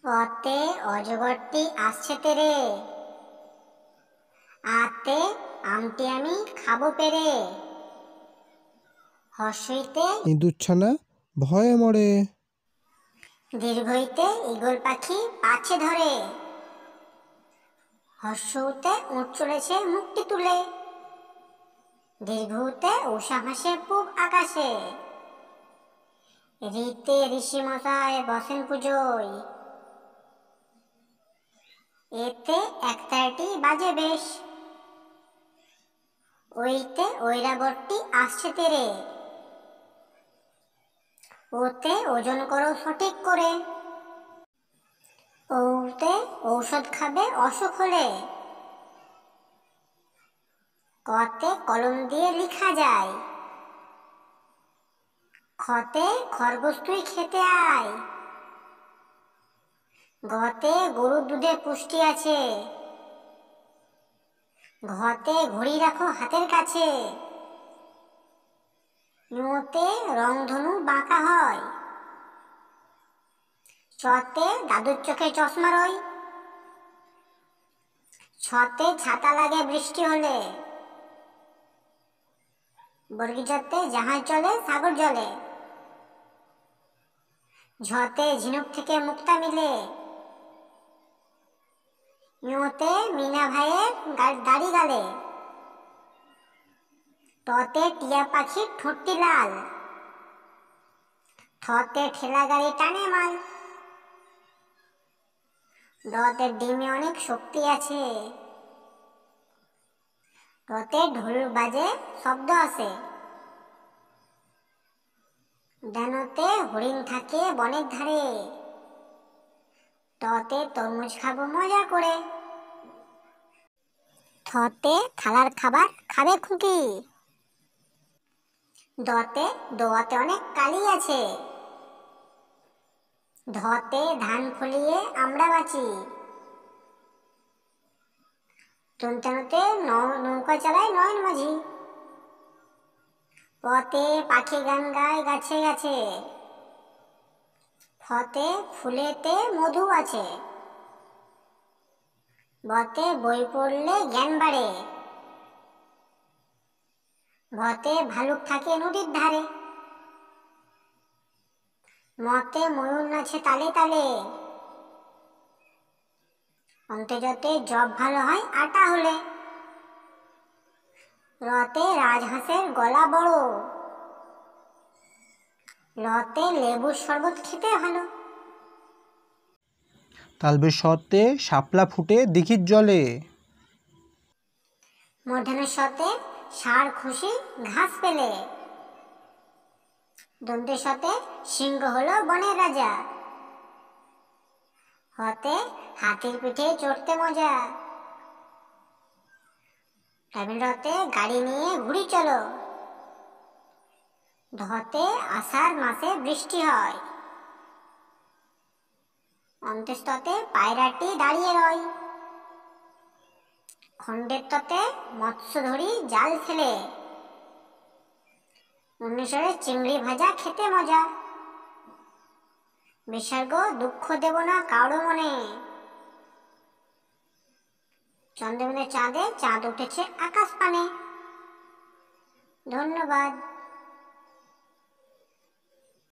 অতে অজগরটি আসছে তেরে, আতে আমটি আমি খাবো পেরে, হর্ষইতে ইঁদুরছানা ভয়ে মরে। দীর্ঘইতে ঈগল পাখি পাছে ধরে, হর্ষউতে উঠ চলেছে মুখটি তুলে, দীর্ঘউতে উষা ভাসে পূব আকাশে, ঋতে ঋষি মশাই বসেন পুজোয়, এতে একতারটি বাজে বেশ, ওইতে ঐরাবতটি আসছে তেরে, ওতে ওজন করো সঠিক করে, ওতে ঔষধ খাবে অসুখ হলে, কতে কলম দিয়ে লেখা যায়, খতে খরগোশ তুই খেতে আয়, গতে গরুর দুধে পুষ্টি আছে, ঘতে ঘড়ি রাখো হাতের কাছে, ঞতে রংধনু বাঁকা হয়, চতে দাদুর চোখে চশমা রয়, ছতে ছাতা লাগে বৃষ্টি হলে, বর্গীজতে জাহাজ চলে সাগর জলে, ঝতে ঝিনুক থেকে মুক্তা মিলে, ঞতে মিনা ভাইয়ের দাড়ি গালে, টতে টিয়া পাখির ঠোঁটটি লাল, থতে ঠেলা গাড়ি টানে মাল, ডতে ডিমে অনেক শক্তি আছে, টতে ঢোল বাজে শব্দ আসে, ডানতে হরিণ থাকে বনের ধারে, টতে তরমুজ খাবো মজা করে, থতে থালার খাবার খাবে খুকি, দতে দোয়াতে অনেক কালি আছে, ধতে ধান ফলিয়ে আমরা বাঁচি, তন্তানুতে নৌকা চালায় নয়ন মাঝি, পতে পাখি গান গায় গাছে গাছে, ফতে ফুলেতে মধু আছে, বতে বই পড়লে জ্ঞান বাড়ে, ভতে ভালুক থাকে নদীর ধারে, মতে ময়ূর নাচে তালে তালে, অন্তে যতে জব ভালো হয় আটা হলে, রতে রাজহাঁসের গলা বড়, লতে লেবুর শরবত খেতে ভালো, তালবের সতে শাপলা ফুটে দিঘির জলে। মূর্ধন্য শতে ষাঁড় খুশি ঘাস পেলে, দন্তের শতে সিংহ হলো বনের রাজা, হতে হাতির পিঠে চড়তে মজা, রতে গাড়ি নিয়ে ঘুরি চলো, ধতে আষাঢ় মাসে বৃষ্টি হয়, অন্ত্যেষ্টতে পায়রাটি দাঁড়িয়ে রয়, খণ্ডের ততে মৎস্য ধরি জাল ফেলে, উনিশরে চিংড়ি ভাজা খেতে মজা, বিসর্গ দুঃখ দেব না কারো মনে, চন্দ্রবিন্দু চাঁদে চাঁদ উঠেছে আকাশ পানে। ধন্যবাদ।